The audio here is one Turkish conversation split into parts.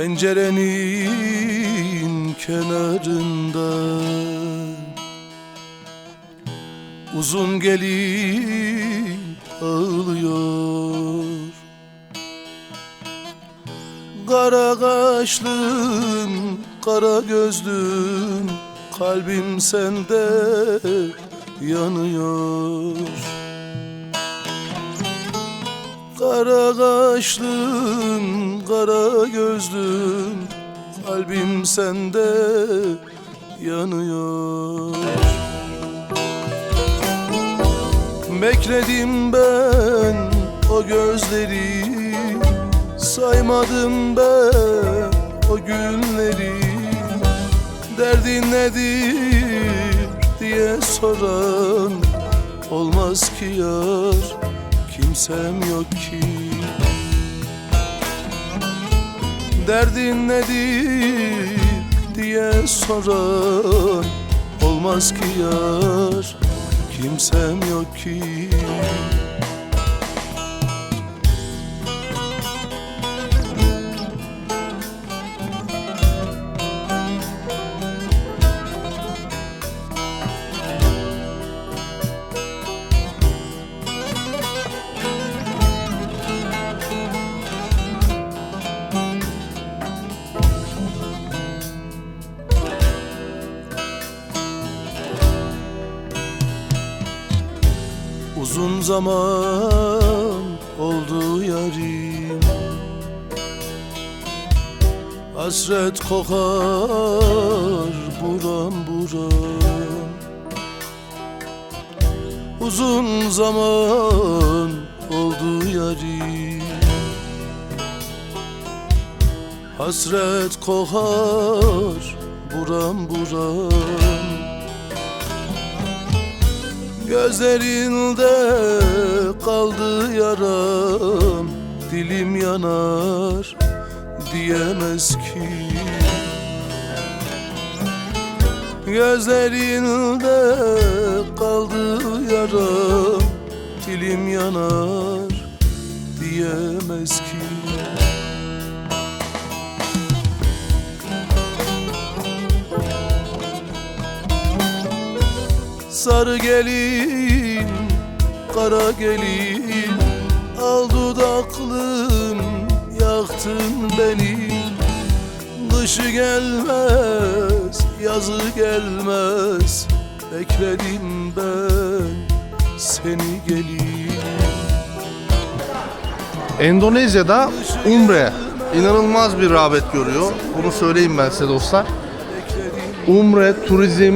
Pencerenin kenarında uzun gelin ağlıyor. Kara kaşlım, kara gözlüm, kalbim sende yanıyor. Kara kaşlım, kara gözlüm, kalbim sende yanıyor. Bekledim ben o gözleri, saymadım ben o günleri. Derdin nedir diye soran olmaz ki yar, kimsem yok ki. Derdin nedir diye soran olmaz ki yar, kimsem yok ki. Uzun zaman oldu yarim, hasret kokar buram buram. Uzun zaman oldu yarim, hasret kokar buram buram. Gözlerinde kaldı yaram, dilim yanar diyemez ki. Gözlerinde kaldı yaram, dilim yanar diyemez ki. Sarı gelin, kara gelin, al dudaklım, yaktın beni. Kışı gelmez, yazı gelmez, bekledim ben seni gelin. Endonezya'da Umre inanılmaz bir rağbet görüyor. Bunu söyleyeyim ben size dostlar. Umre, turizm,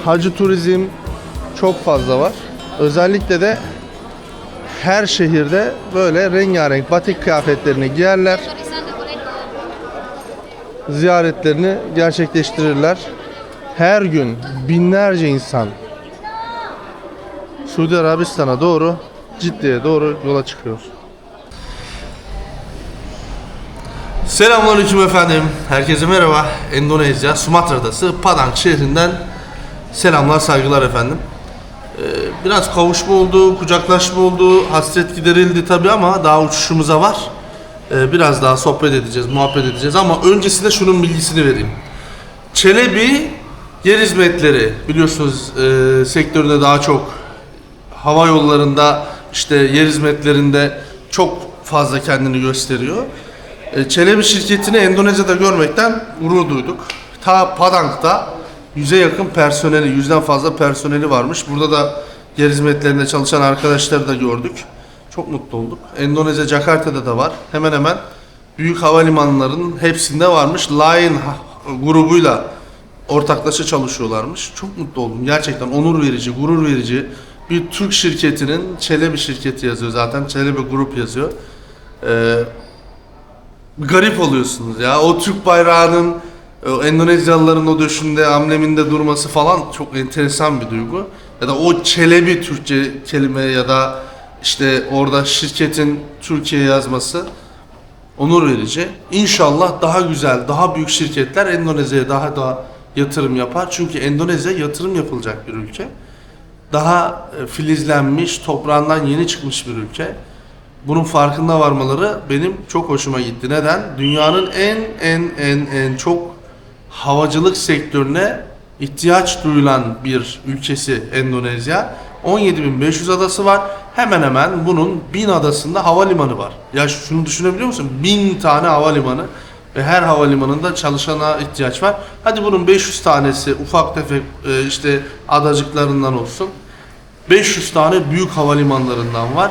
hacı turizm çok fazla var. Özellikle de her şehirde böyle rengarenk batik kıyafetlerini giyerler. Ziyaretlerini gerçekleştirirler. Her gün binlerce insan Suudi Arabistan'a doğru, Cidde'ye doğru yola çıkıyor. Selamünaleyküm efendim. Herkese merhaba. Endonezya, Sumatra Adası, Padang şehrinden selamlar, saygılar efendim. Biraz kavuşma oldu, kucaklaşma oldu, hasret giderildi tabii ama daha uçuşumuza var. Biraz daha sohbet edeceğiz, muhabbet edeceğiz ama öncesinde şunun bilgisini vereyim. Çelebi yer hizmetleri biliyorsunuz sektöründe daha çok hava yollarında, işte yer hizmetlerinde çok fazla kendini gösteriyor. Çelebi şirketini Endonezya'da görmekten gurur duyduk. Ta Padang'da 100'e yakın personeli, 100'den fazla personeli varmış. Burada da yer hizmetlerinde çalışan arkadaşları da gördük. Çok mutlu olduk. Endonezya, Jakarta'da da var. Hemen hemen büyük havalimanlarının hepsinde varmış. Lion grubuyla ortaklaşa çalışıyorlarmış. Çok mutlu oldum. Gerçekten onur verici, gurur verici. Bir Türk şirketinin, Çelebi şirketi yazıyor zaten. Çelebi Grup yazıyor. Garip oluyorsunuz ya. O Türk bayrağının Endonezyalıların o döşünde, ambleminde durması falan çok enteresan bir duygu. Ya da o Çelebi Türkçe kelime ya da işte orada şirketin Türkiye yazması onur verici. İnşallah daha güzel, daha büyük şirketler Endonezya'ya daha yatırım yapar. Çünkü Endonezya yatırım yapılacak bir ülke. Daha filizlenmiş, toprağından yeni çıkmış bir ülke. bunun farkında varmaları benim çok hoşuma gitti. Neden? Dünyanın en çok havacılık sektörüne ihtiyaç duyulan bir ülkesi Endonezya. 17.500 adası var. Hemen hemen bunun 1000 adasında havalimanı var. Ya şunu düşünebiliyor musun? 1000 tane havalimanı ve her havalimanında çalışana ihtiyaç var. Hadi bunun 500 tanesi ufak tefek işte adacıklarından olsun. 500 tane büyük havalimanlarından var.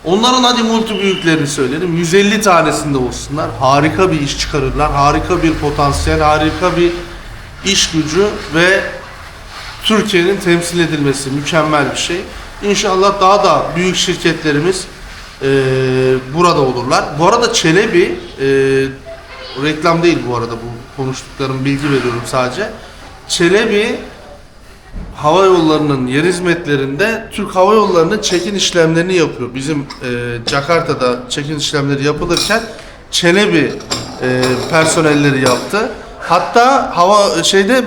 Onların hadi multi büyüklerini söyleyelim. 150 tanesinde olsunlar. Harika bir iş çıkarırlar. Harika bir potansiyel, harika bir iş gücü ve Türkiye'nin temsil edilmesi mükemmel bir şey. İnşallah daha da büyük şirketlerimiz burada olurlar. Bu arada Çelebi, reklam değil bu arada, bu konuştuklarım, bilgi veriyorum sadece. Çelebi hava yollarının yer hizmetlerinde Türk Hava Yolları'nın check-in işlemlerini yapıyor. Bizim Jakarta'da check-in işlemleri yapılırken Çelebi personelleri yaptı. Hatta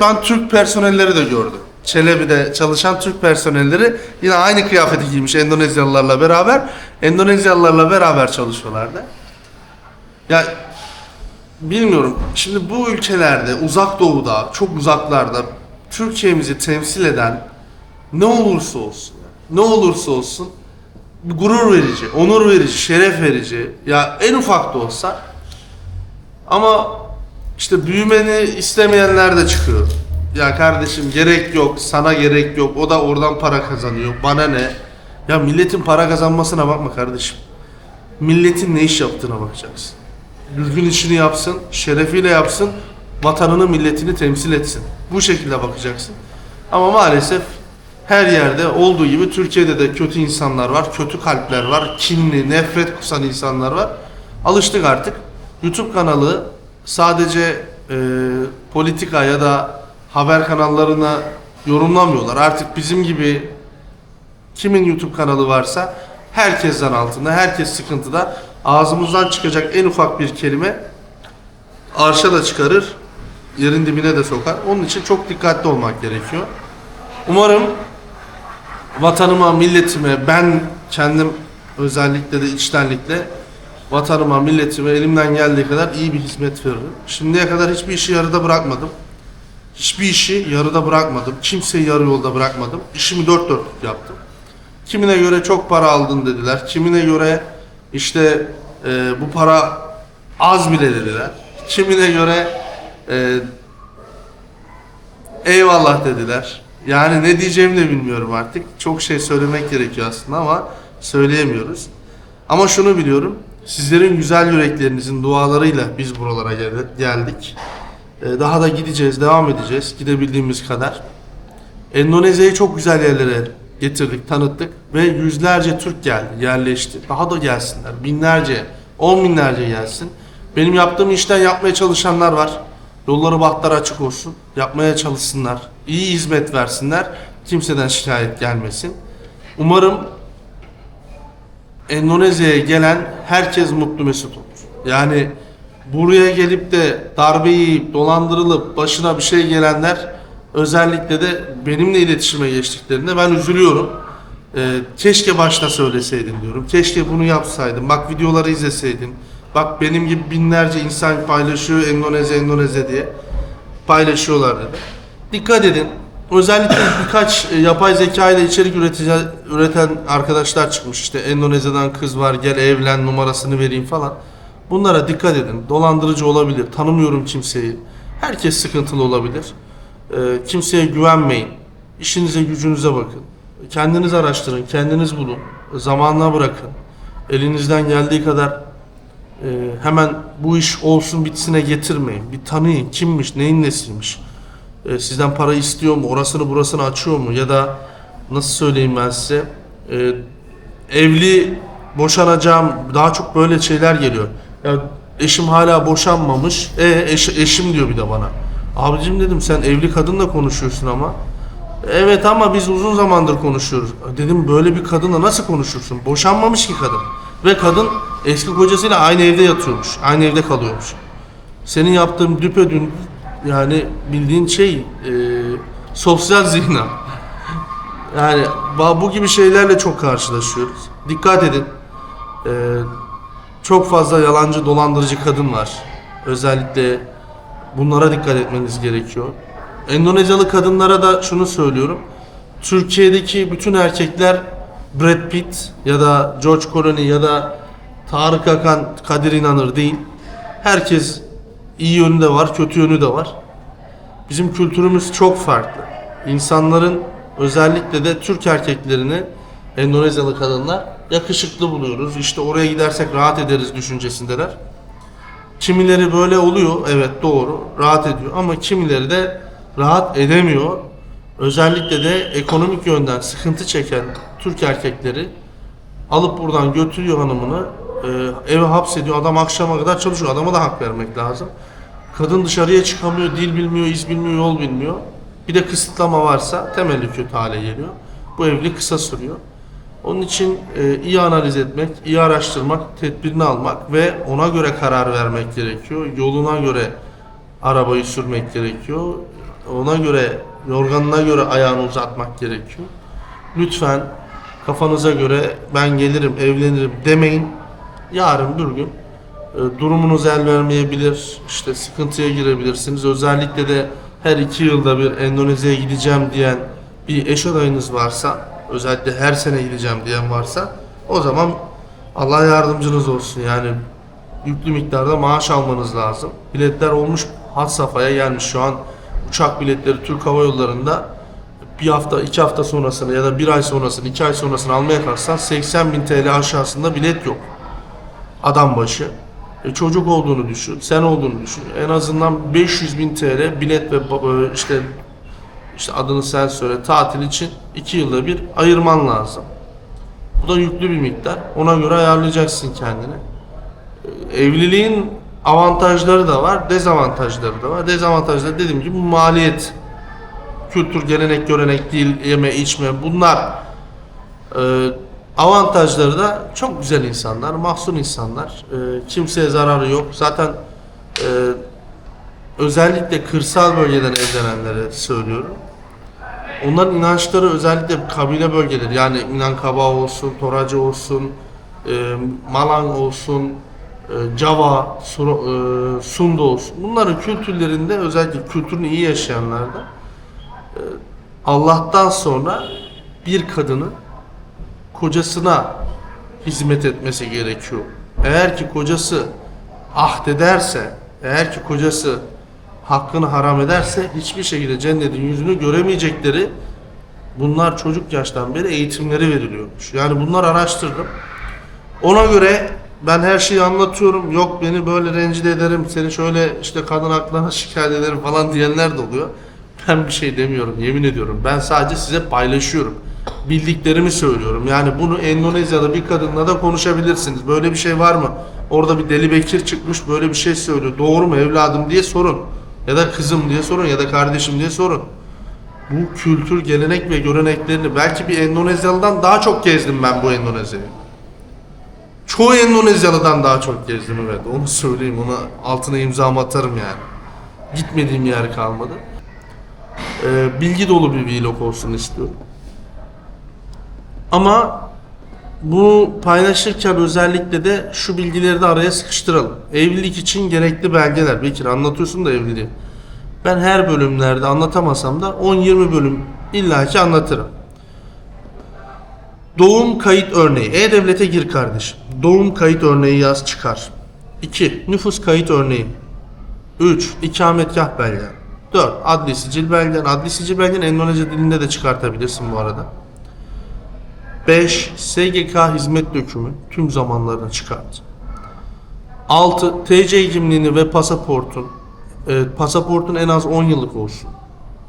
ben Türk personelleri de gördüm. Çelebi'de çalışan Türk personelleri yine aynı kıyafeti giymiş Endonezyalılarla beraber. Endonezyalılarla beraber çalışıyorlardı. Ya bilmiyorum. Şimdi bu ülkelerde, uzak doğuda, çok uzaklarda Türkiye'mizi temsil eden ne olursa olsun, ne olursa olsun gurur verici, onur verici, şeref verici, ya en ufak da olsa, ama işte büyümeni istemeyenler de çıkıyor. Ya kardeşim gerek yok, sana gerek yok, o da oradan para kazanıyor, bana ne? Ya milletin para kazanmasına bakma kardeşim. Milletin ne iş yaptığına bakacaksın. Düzgün işini yapsın, şerefiyle yapsın, vatanını, milletini temsil etsin. Bu şekilde bakacaksın. Ama maalesef her yerde olduğu gibi Türkiye'de de kötü insanlar var, kötü kalpler var, kinli, nefret kusan insanlar var. Alıştık artık. YouTube kanalı sadece politika ya da haber kanallarına yorumlamıyorlar. Artık bizim gibi kimin YouTube kanalı varsa herkesten altında, herkes sıkıntıda. Ağzımızdan çıkacak en ufak bir kelime arşa da çıkarır, yerin dibine de sokar. Onun için çok dikkatli olmak gerekiyor. Umarım vatanıma, milletime, ben kendim özellikle de içtenlikle vatanıma, milletime elimden geldiği kadar iyi bir hizmet veririm. Şimdiye kadar hiçbir işi yarıda bırakmadım. Hiçbir işi yarıda bırakmadım. Kimseyi yarı yolda bırakmadım. İşimi dört dörtlük yaptım. Kimine göre çok para aldın dediler. Kimine göre işte bu para az bile dediler. Kimine göre eyvallah dediler. Yani ne diyeceğimi de bilmiyorum artık. Çok şey söylemek gerekiyor aslında ama söyleyemiyoruz. Ama şunu biliyorum. Sizlerin güzel yüreklerinizin dualarıyla biz buralara geldik. Daha da gideceğiz, devam edeceğiz. Gidebildiğimiz kadar. Endonezya'yı çok güzel yerlere getirdik, tanıttık ve yüzlerce Türk geldi, yerleşti. Daha da gelsinler, binlerce, 10 binlerce gelsin. Benim yaptığım işten yapmaya çalışanlar var. Yolları bahtları açık olsun, yapmaya çalışsınlar, iyi hizmet versinler, kimseden şikayet gelmesin. Umarım Endonezya'ya gelen herkes mutlu mesut olur. Yani buraya gelip de darbe yiyip, dolandırılıp başına bir şey gelenler, özellikle de benimle iletişime geçtiklerinde ben üzülüyorum. Keşke başta söyleseydin diyorum. Keşke bunu yapsaydın. Bak videoları izleseydin. Bak benim gibi binlerce insan paylaşıyor Endonezya diye. Paylaşıyorlar dedi. Dikkat edin. Özellikle birkaç yapay zeka ile içerik üreten arkadaşlar çıkmış. İşte Endonezya'dan kız var, gel evlen, numarasını vereyim falan. Bunlara dikkat edin. Dolandırıcı olabilir. Tanımıyorum kimseyi. Herkes sıkıntılı olabilir. Kimseye güvenmeyin. İşinize, gücünüze bakın. Kendiniz araştırın, kendiniz bulun. Zamanına bırakın. Elinizden geldiği kadar hemen bu iş olsun bitsine getirmeyin. Bir tanıyın. Kimmiş, neyin nesiymiş. Sizden para istiyor mu, orasını burasını açıyor mu? Ya da nasıl söyleyeyim ben size, evli, boşanacağım, daha çok böyle şeyler geliyor. Ya eşim hala boşanmamış, eşim diyor bir de bana. Abicim dedim, sen evli kadınla konuşuyorsun ama. Evet ama biz uzun zamandır konuşuyoruz. Dedim böyle bir kadınla nasıl konuşursun? Boşanmamış ki kadın. Ve kadın eski kocasıyla aynı evde yatıyormuş, aynı evde kalıyormuş. Senin yaptığın düpedün, yani bildiğin sosyal zina. Yani bu gibi şeylerle çok karşılaşıyoruz. Dikkat edin. Çok fazla yalancı, dolandırıcı kadın var. Özellikle bunlara dikkat etmeniz gerekiyor. Endonezyalı kadınlara da şunu söylüyorum. Türkiye'deki bütün erkekler Brad Pitt ya da George Clooney ya da Tarık Akan, Kadir İnanır değil. Herkes iyi yönü de var, kötü yönü de var. Bizim kültürümüz çok farklı. İnsanların, özellikle de Türk erkeklerini, Endonezyalı kadınlar yakışıklı buluyoruz. İşte oraya gidersek rahat ederiz düşüncesindeler. Kimileri böyle oluyor, evet doğru, rahat ediyor ama kimileri de rahat edemiyor. Özellikle de ekonomik yönden sıkıntı çeken Türk erkekleri alıp buradan götürüyor hanımını, eve hapsediyor. Adam akşama kadar çalışıyor. Adama da hak vermek lazım. Kadın dışarıya çıkamıyor, dil bilmiyor, iz bilmiyor, yol bilmiyor. Bir de kısıtlama varsa temelli kötü hale geliyor. Bu evlilik kısa sürüyor. Onun için iyi analiz etmek, iyi araştırmak, tedbirini almak ve ona göre karar vermek gerekiyor. Yoluna göre arabayı sürmek gerekiyor. Ona göre, yorganına göre ayağını uzatmak gerekiyor. Lütfen kafanıza göre ben gelirim, evlenirim demeyin. Yarın bir gün durumunuz el vermeyebilir, işte sıkıntıya girebilirsiniz. Özellikle de her 2 yılda bir Endonezya'ya gideceğim diyen bir eş adayınız varsa, özellikle her sene gideceğim diyen varsa, o zaman Allah yardımcınız olsun. Yani yüklü miktarda maaş almanız lazım. Biletler olmuş had safhaya gelmiş. Şu an uçak biletleri Türk Hava Yolları'nda bir hafta, 2 hafta sonrasını ya da 1 ay sonrasını, 2 ay sonrasını almaya kalksan 80.000 TL aşağısında bilet yok. Adam başı. Çocuk olduğunu düşün, sen olduğunu düşün. En azından 500.000 TL bilet ve işte adını sen söyle, tatil için 2 yılda bir ayırman lazım. Bu da yüklü bir miktar. Ona göre ayarlayacaksın kendini. Evliliğin avantajları da var, dezavantajları da var. Dezavantajları dediğim gibi maliyet, kültür, gelenek, görenek, dil, yeme, içme, bunlar. Avantajları da çok güzel insanlar, mahzun insanlar. Kimseye zararı yok. Zaten özellikle kırsal bölgeden evlenenlere söylüyorum. Onların inançları özellikle kabile bölgeleri, yani Minangkabau olsun, Toraja olsun, Malang olsun, Java, Sunda olsun. Bunların kültürlerinde, özellikle kültürünü iyi yaşayanlarda Allah'tan sonra bir kadının kocasına hizmet etmesi gerekiyor. Eğer ki kocası ahdederse, eğer ki kocası hakkını haram ederse hiçbir şekilde cennetin yüzünü göremeyecekleri, bunlar çocuk yaştan beri eğitimleri veriliyormuş. Yani bunları araştırdım. Ona göre ben her şeyi anlatıyorum. Yok beni böyle rencide ederim, seni şöyle işte kadın haklarına şikayet ederim falan diyenler de oluyor. Ben bir şey demiyorum, yemin ediyorum. Ben sadece size paylaşıyorum. Bildiklerimi söylüyorum. Yani bunu Endonezyalı bir kadınla da konuşabilirsiniz. Böyle bir şey var mı? Orada bir Deli Bekir çıkmış böyle bir şey söylüyor. Doğru mu evladım diye sorun. Ya da kızım diye sorun ya da kardeşim diye sorun. Bu kültür, gelenek ve göreneklerini belki bir Endonezyalı'dan daha çok gezdim ben bu Endonezya'yı. Çoğu Endonezyalı'dan daha çok gezdim, evet. Onu söyleyeyim, ona altına imzamı atarım yani. Gitmediğim yer kalmadı. Bilgi dolu bir vlog olsun istiyorum. Ama bunu paylaşırken özellikle de şu bilgileri de araya sıkıştıralım. Evlilik için gerekli belgeler. Bekir, anlatıyorsun da evliliği. Ben her bölümlerde anlatamasam da 10-20 bölüm illaki anlatırım. Doğum kayıt örneği. E-Devlet'e gir kardeşim. Doğum kayıt örneği yaz, çıkar. 2. Nüfus kayıt örneği. 3. İkametgah belgen. 4. Adli sicil belgen. Adli sicil belgen Endonezya dilinde de çıkartabilirsin bu arada. 5. SGK hizmet dökümü tüm zamanlarını çıkart. 6. TC kimliğini ve pasaportun. Pasaportun en az 10 yıllık olsun.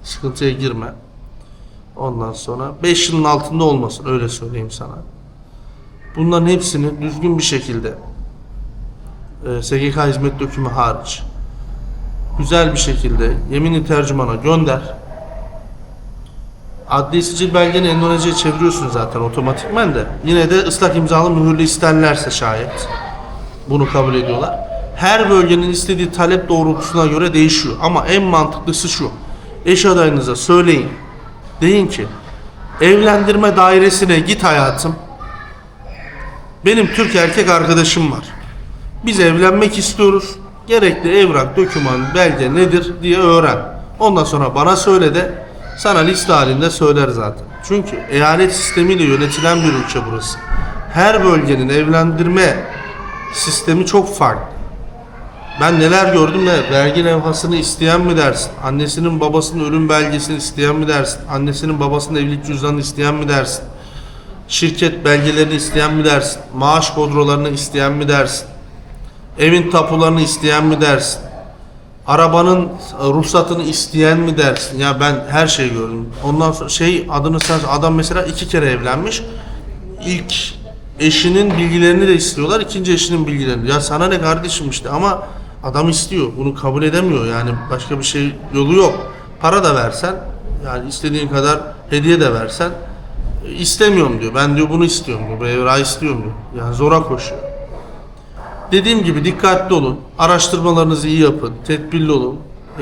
Sıkıntıya girme. Ondan sonra 5 yılın altında olmasın, öyle söyleyeyim sana. Bunların hepsini düzgün bir şekilde SGK hizmet dökümü hariç güzel bir şekilde yeminli tercümana gönder. Adli sicil belgeni Endonezya'ya çeviriyorsun zaten otomatikman de. Yine de ıslak imzalı mühürlü isterlerse şayet bunu kabul ediyorlar. Her bölgenin istediği talep doğrultusuna göre değişiyor. Ama en mantıklısı şu. Eş adayınıza söyleyin. Deyin ki evlendirme dairesine git hayatım. Benim Türk erkek arkadaşım var. Biz evlenmek istiyoruz. Gerekli evrak, doküman, belge nedir diye öğren. Ondan sonra bana söyle de sana liste halinde söyler zaten. Çünkü eyalet sistemiyle yönetilen bir ülke burası. Her bölgenin evlendirme sistemi çok farklı. Ben neler gördüm de vergi levhasını isteyen mi dersin? Annesinin babasının ölüm belgesini isteyen mi dersin? Annesinin babasının evlilik cüzdanını isteyen mi dersin? Şirket belgelerini isteyen mi dersin? Maaş kodrolarını isteyen mi dersin? Evin tapularını isteyen mi dersin? Arabanın ruhsatını isteyen mi dersin? Ya ben her şeyi gördüm. Ondan sonra adını sen adam mesela 2 kere evlenmiş. İlk eşinin bilgilerini de istiyorlar. İkinci eşinin bilgilerini. Ya sana ne kardeşim işte ama adam istiyor. Bunu kabul edemiyor. Yani başka bir şey yolu yok. Para da versen yani istediğin kadar hediye de versen istemiyorum diyor. Ben diyor bunu istiyorum diyor. Bu evrağı istiyorum diyor. Yani zora koşuyor. Dediğim gibi dikkatli olun. Araştırmalarınızı iyi yapın. Tedbirli olun.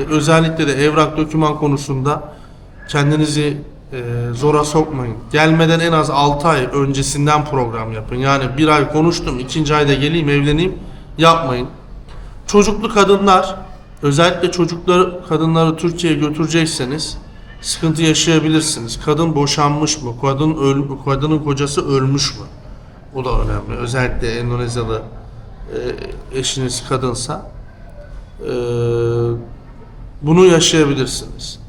Özellikle de evrak doküman konusunda kendinizi zora sokmayın. Gelmeden en az 6 ay öncesinden program yapın. Yani bir ay konuştum, 2. ayda geleyim evleneyim yapmayın. Çocuklu kadınlar, özellikle kadınları Türkiye'ye götürecekseniz sıkıntı yaşayabilirsiniz. Kadın boşanmış mı? Kadının kocası ölmüş mü? O da önemli. Özellikle Endonezyalı eşiniz kadınsa bunu yaşayabilirsiniz.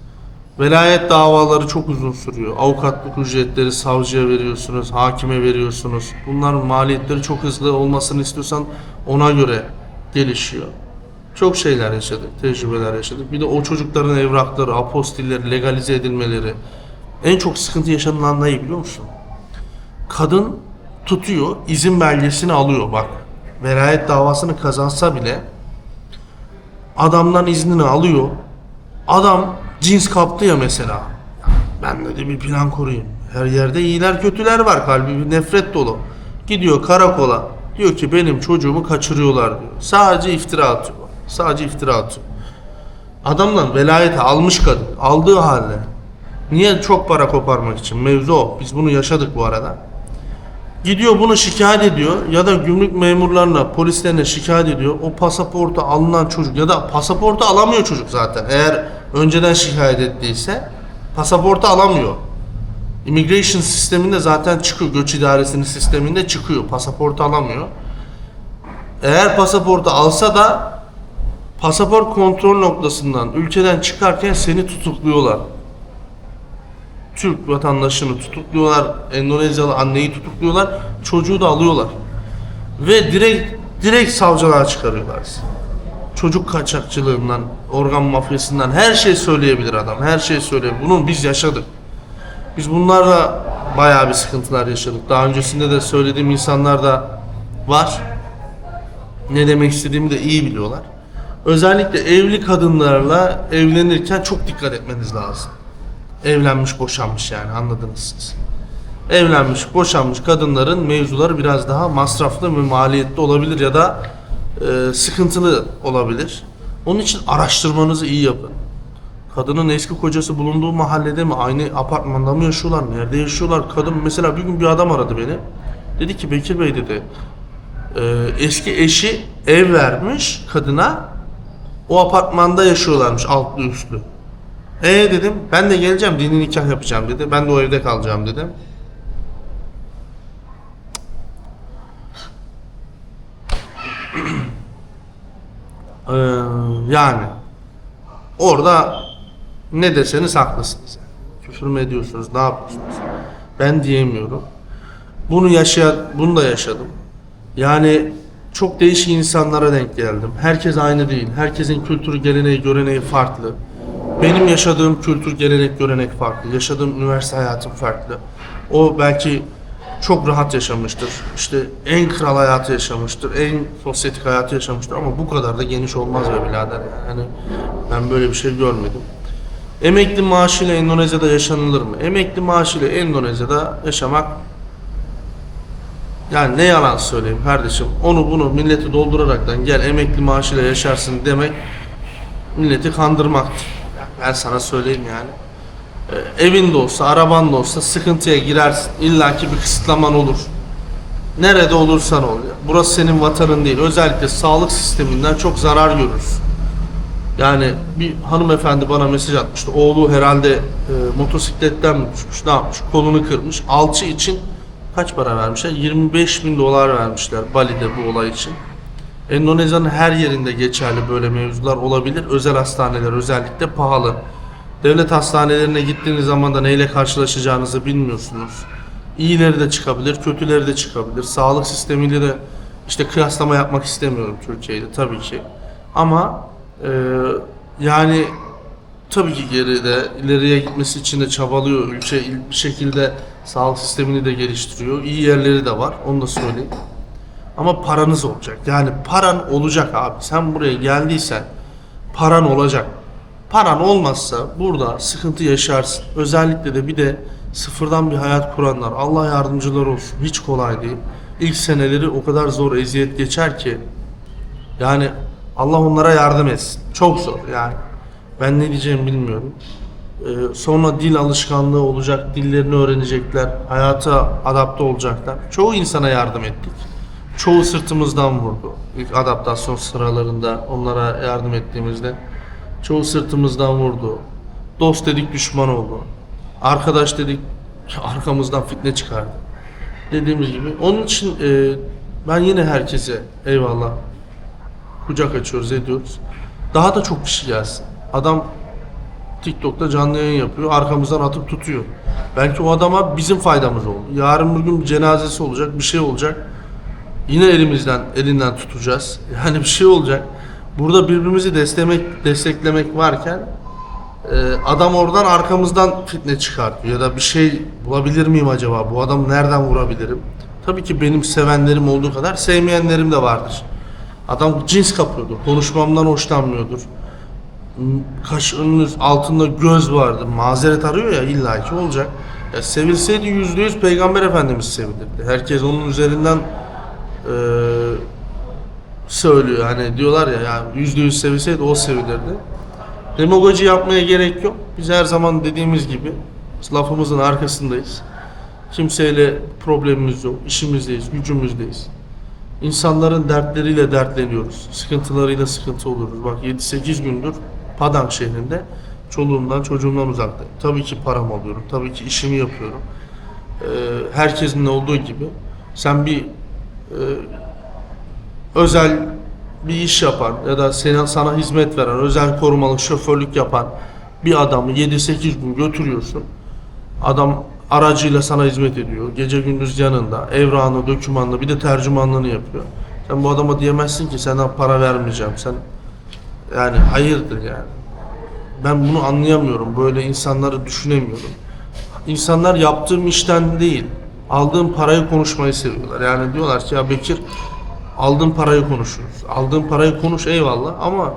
Velayet davaları çok uzun sürüyor. Avukatlık ücretleri savcıya veriyorsunuz, hakime veriyorsunuz. Bunların maliyetleri çok hızlı olmasını istiyorsan ona göre gelişiyor. Çok şeyler yaşadık, tecrübeler yaşadık. Bir de o çocukların evrakları, apostilleri, legalize edilmeleri. En çok sıkıntı yaşanılan ne biliyor musun? Kadın tutuyor, izin belgesini alıyor bak. Velayet davasını kazansa bile adamdan iznini alıyor. Adam cins kaptı ya mesela. Ben de bir plan kurayım. Her yerde iyiler kötüler var. Kalbi bir nefret dolu. Gidiyor karakola. Diyor ki benim çocuğumu kaçırıyorlar diyor. Sadece iftira atıyor. Sadece iftira atıyor. Adamdan velayeti almış kadın. Aldığı halde. Niye? Çok para koparmak için. Mevzu o. Biz bunu yaşadık bu arada. Gidiyor bunu şikayet ediyor ya da gümrük memurlarına, polislerine şikayet ediyor. O pasaportu alınan çocuk ya da pasaportu alamıyor çocuk zaten. Eğer önceden şikayet ettiyse pasaportu alamıyor. Immigration sisteminde zaten çıkıyor. Göç idaresinin sisteminde çıkıyor. Pasaportu alamıyor. Eğer pasaportu alsa da pasaport kontrol noktasından ülkeden çıkarken seni tutukluyorlar. Türk vatandaşını tutukluyorlar, Endonezyalı anneyi tutukluyorlar, çocuğu da alıyorlar. Ve direkt savcılığa çıkarıyorlar. Çocuk kaçakçılığından, organ mafyasından her şey söyleyebilir adam, her şey söyleyebilir. Bunu biz yaşadık. Biz bunlarla bayağı bir sıkıntılar yaşadık. Daha öncesinde de söylediğim insanlar da var. Ne demek istediğimi de iyi biliyorlar. Özellikle evli kadınlarla evlenirken çok dikkat etmeniz lazım. Evlenmiş, boşanmış yani anladınız siz. Evlenmiş, boşanmış kadınların mevzuları biraz daha masraflı ve maliyetli olabilir ya da sıkıntılı olabilir. Onun için araştırmanızı iyi yapın. Kadının eski kocası bulunduğu mahallede mi, aynı apartmanda mı yaşıyorlar, nerede yaşıyorlar? Kadın mesela bir gün bir adam aradı beni. Dedi ki Bekir Bey dedi, eski eşi ev vermiş kadına, o apartmanda yaşıyorlarmış altlı üstlü. Dedim ben de geleceğim dini nikah yapacağım dedi. Ben de o evde kalacağım dedim. Yani orada ne deseniz haklısınız. Küfür mü ediyorsunuz, ne yapıyorsunuz? Ben diyemiyorum. Bunu da yaşadım. Yani çok değişik insanlara denk geldim. Herkes aynı değil. Herkesin kültürü, geleneği, göreneği farklı. Benim yaşadığım kültür, gelenek, görenek farklı. Yaşadığım üniversite hayatım farklı. O belki çok rahat yaşamıştır. İşte en kral hayatı yaşamıştır. En sosyetik hayatı yaşamıştır. Ama bu kadar da geniş olmaz be birader. Yani ben böyle bir şey görmedim. Emekli maaşıyla Endonezya'da yaşanılır mı? Emekli maaşıyla Endonezya'da yaşamak, yani ne yalan söyleyeyim kardeşim. Onu bunu milleti dolduraraktan gel emekli maaşıyla yaşarsın demek milleti kandırmaktır. Ben sana söyleyeyim yani. Evin de olsa, araban da olsa sıkıntıya girersin. İlla ki bir kısıtlaman olur. Nerede olursan ol ya. Burası senin vatanın değil. Özellikle sağlık sisteminden çok zarar görürsün. Yani bir hanımefendi bana mesaj atmıştı. Oğlu herhalde motosikletten mi düşmüş, ne yapmış, kolunu kırmış. Alçı için kaç para vermişler? 25.000 dolar vermişler Bali'de bu olay için. Endonezya'nın her yerinde geçerli böyle mevzular olabilir. Özel hastaneler özellikle pahalı. Devlet hastanelerine gittiğiniz zaman da neyle karşılaşacağınızı bilmiyorsunuz. İyileri de çıkabilir, kötüleri de çıkabilir. Sağlık sistemiyle de işte kıyaslama yapmak istemiyorum Türkiye'yle tabii ki. Ama yani tabii ki geride, ileriye gitmesi için de çabalıyor. Ülke bir şekilde sağlık sistemini de geliştiriyor. İyi yerleri de var, onu da söyleyeyim. Ama paranız olacak. Yani paran olacak abi. Sen buraya geldiysen paran olacak. Paran olmazsa burada sıkıntı yaşarsın. Özellikle de bir de sıfırdan bir hayat kuranlar. Allah yardımcıları olsun. Hiç kolay değil. İlk seneleri o kadar zor, eziyet geçer ki. Yani Allah onlara yardım etsin. Çok zor yani. Ben ne diyeceğimi bilmiyorum. Sonra dil alışkanlığı olacak. Dillerini öğrenecekler. Hayata adapte olacaklar. Çoğu insana yardım ettik. Çoğu sırtımızdan vurdu. İlk adaptasyon sıralarında onlara yardım ettiğimizde. Çoğu sırtımızdan vurdu. Dost dedik düşman oldu. Arkadaş dedik arkamızdan fitne çıkardı. Dediğimiz gibi. Onun için ben yine herkese eyvallah kucak açıyoruz, ediyoruz. Daha da çok kişi gelsin. Adam TikTok'ta canlı yayın yapıyor, arkamızdan atıp tutuyor. Belki o adama bizim faydamız oldu. Yarın bir gün bir cenazesi olacak, bir şey olacak. Yine elinden tutacağız. Yani bir şey olacak. Burada birbirimizi desteklemek varken adam oradan arkamızdan fitne çıkartıyor ya da bir şey bulabilir miyim acaba? Bu adamı nereden vurabilirim? Tabii ki benim sevenlerim olduğu kadar sevmeyenlerim de vardır. Adam cins kapıyordur, konuşmamdan hoşlanmıyordur. Kaşının altında göz vardır, mazeret arıyor ya illaki olacak. Ya sevilseydi %100 Peygamber Efendimiz sevilirdi. Herkes onun üzerinden söylüyor. Hani diyorlar ya yani %100 sevilseydi o sevilirdi. Demagoji yapmaya gerek yok. Biz her zaman dediğimiz gibi lafımızın arkasındayız. Kimseyle problemimiz yok. İşimizdeyiz, gücümüzdeyiz. İnsanların dertleriyle dertleniyoruz. Sıkıntılarıyla sıkıntı oluruz. Bak 7-8 gündür Padang şehrinde çoluğumdan çocuğumdan uzaktayım. Tabii ki param alıyorum. Tabii ki işimi yapıyorum. Herkesin olduğu gibi sen bir özel bir iş yapan ya da sana hizmet veren, özel korumalı şoförlük yapan bir adamı 7-8 gün götürüyorsun. Adam aracıyla sana hizmet ediyor. Gece gündüz yanında, evrağını, dokümanını, bir de tercümanlığını yapıyor. Sen bu adama diyemezsin ki senden para vermeyeceğim. Sen yani hayırdır yani. Ben bunu anlayamıyorum. Böyle insanları düşünemiyorum. İnsanlar yaptığım işten değil, aldığım parayı konuşmayı seviyorlar. Yani diyorlar ki ya Bekir aldığın parayı konuşuruz. Aldığın parayı konuş eyvallah ama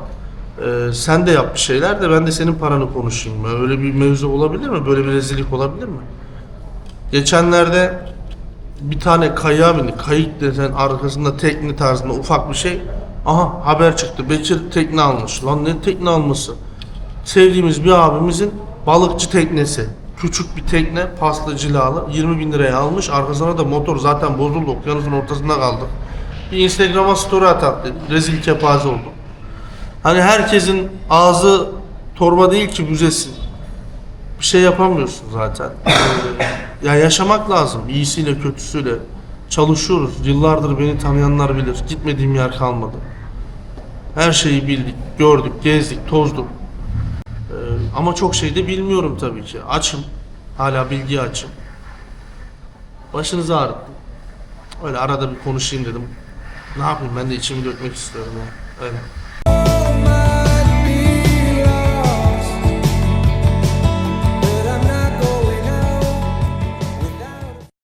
sen de yap bir şeyler de ben de senin paranı konuşayım. Öyle bir mevzu olabilir mi? Böyle bir rezillik olabilir mi? Geçenlerde bir tane kayığa bindik. Kayık desen arkasında tekne tarzında ufak bir şey. Aha haber çıktı. Bekir tekne almış. Lan ne tekne alması? Sevdiğimiz bir abimizin balıkçı teknesi. Küçük bir tekne paslı cilalı 20.000 liraya almış. Arkasına da motor zaten bozuldu. Okyanusun ortasında kaldı. Bir Instagram'a story atak dedi. Rezil kepaze oldu. Hani herkesin ağzı torba değil ki büzesin. Bir şey yapamıyorsun zaten. Ya yaşamak lazım. İyisiyle kötüsüyle. Çalışıyoruz. Yıllardır beni tanıyanlar bilir. Gitmediğim yer kalmadı. Her şeyi bildik, gördük, gezdik, tozduk. Ama çok şey de bilmiyorum tabii ki. Açım. Hala bilgiye açım. Başınızı ağrıttım. Öyle arada bir konuşayım dedim. Ne yapayım ben de içimi dökmek istiyorum ya. Öyle.